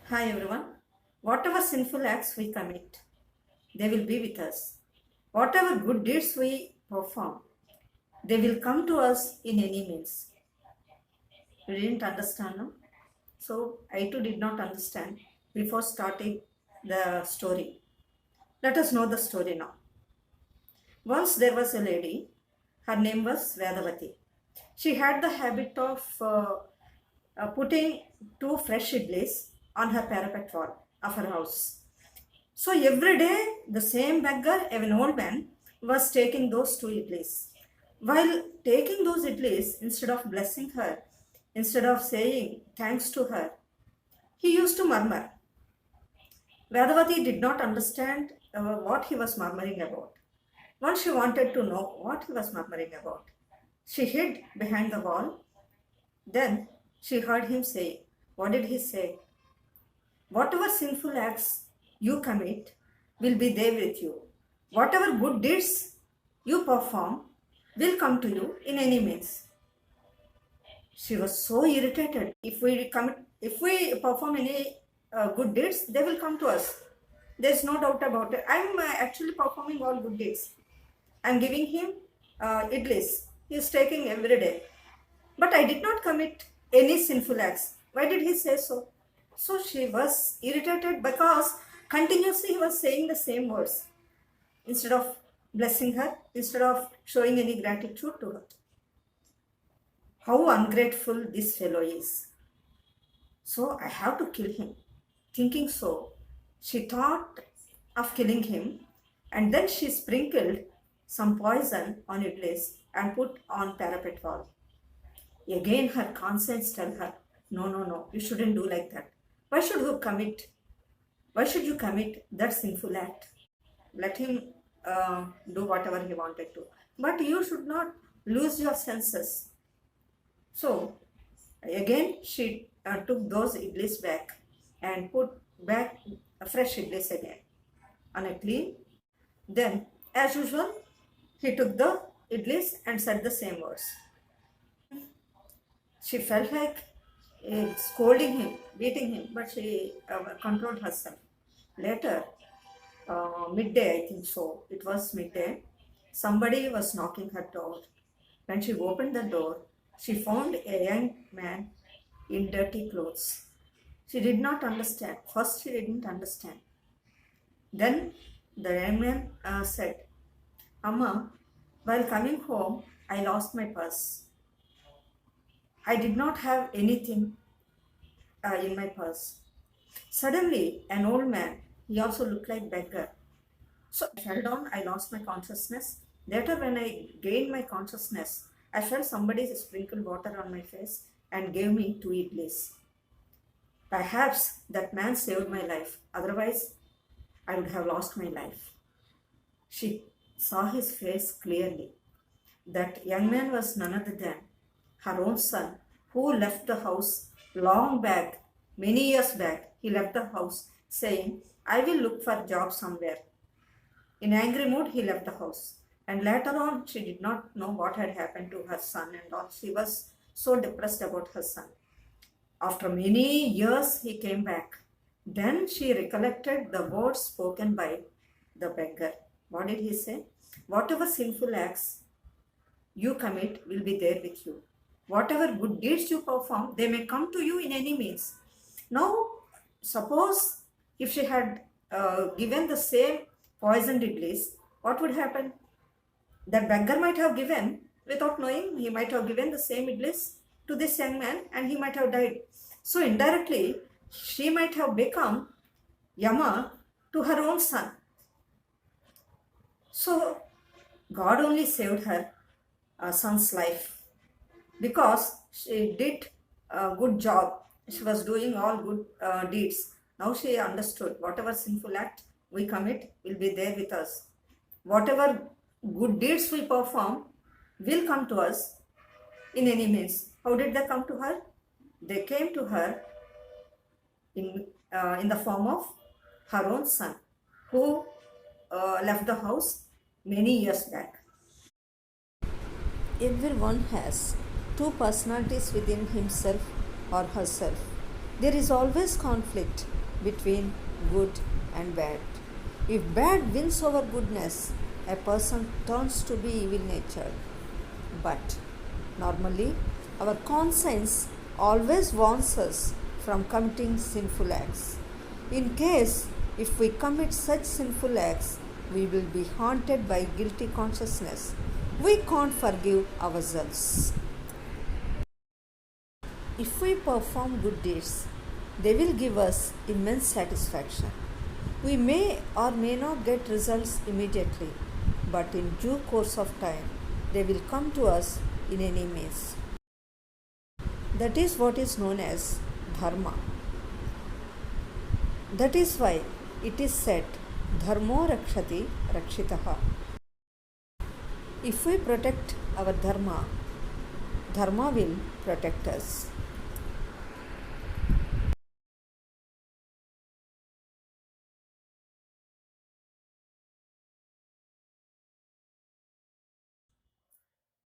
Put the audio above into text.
Hi everyone. Whatever sinful acts we commit, they will be with us. Whatever good deeds we perform, they will come to us in any means. You didn't understand, no? So I too did not understand before starting the story. Let us know the story now. Once there was a lady, her name was Vedavati. She had the habit of putting two fresh idlis on her parapet wall of her house. So every day, the same beggar, an old man, was taking those two idlis. While taking those idlis, instead of blessing her, instead of saying thanks to her, he used to murmur. Vedavati did not understand what he was murmuring about. Once she wanted to know what he was murmuring about. She hid behind the wall. Then she heard him say, what did he say? Whatever sinful acts you commit will be there with you. Whatever good deeds you perform will come to you in any means. She was so irritated. If we perform any good deeds, they will come to us. There's no doubt about it. I'm actually performing all good deeds. I'm giving him idlis. He is taking every day. But I did not commit any sinful acts. Why did he say so? So she was irritated because continuously he was saying the same words instead of blessing her, instead of showing any gratitude to her. How ungrateful this fellow is. So I have to kill him. Thinking so, she thought of killing him, and then she sprinkled some poison on idlis and put on parapet wall. Again her conscience tell her, no, you shouldn't do like that. Why should you commit that sinful act? Let him do whatever he wanted to. But you should not lose your senses. So again she took those idlis back and put back a fresh idlis again on a clean. Then as usual he took the idlis and said the same words. She felt like scolding him, beating him, but she controlled herself. Later, midday, I think so, it was midday, somebody was knocking her door. When she opened the door, she found a young man in dirty clothes. She did not understand. First, she didn't understand. Then the young man said, Amma, while coming home, I lost my purse. I did not have anything in my purse. Suddenly, an old man, he also looked like beggar. So I fell down, I lost my consciousness. Later, when I gained my consciousness, I felt somebody sprinkled water on my face and gave me two idlis. Perhaps that man saved my life. Otherwise, I would have lost my life. She saw his face clearly. That young man was none other than her own son, who left the house long back, many years back. He left the house saying, I will look for job somewhere. In angry mood, he left the house. And later on, she did not know what had happened to her son and all. She was so depressed about her son. After many years, he came back. Then she recollected the words spoken by the beggar. What did he say? Whatever sinful acts you commit will be there with you. Whatever good deeds you perform, they may come to you in any means. Now, suppose if she had given the same poisoned idlis, what would happen? That beggar might have given, without knowing, he might have given the same idlis to this young man and he might have died. So indirectly, she might have become Yama to her own son. So God only saved her son's life because she did a good job. She was doing all good deeds. Now she understood whatever sinful act we commit will be there with us. Whatever good deeds we perform will come to us in any means. How did they come to her? They came to her in the form of her own son, who left the house many years back. Everyone has two personalities within himself or herself. There is always conflict between good and bad. If bad wins over goodness, a person turns to be evil natured. But normally, our conscience always warns us from committing sinful acts. In case if we commit such sinful acts, we will be haunted by guilty consciousness. We can't forgive ourselves. If we perform good deeds, they will give us immense satisfaction. We may or may not get results immediately, but in due course of time, they will come to us in any means. That is what is known as dharma. That is why it is said, dharmo rakshati rakshitaha. If we protect our dharma, dharma will protect us.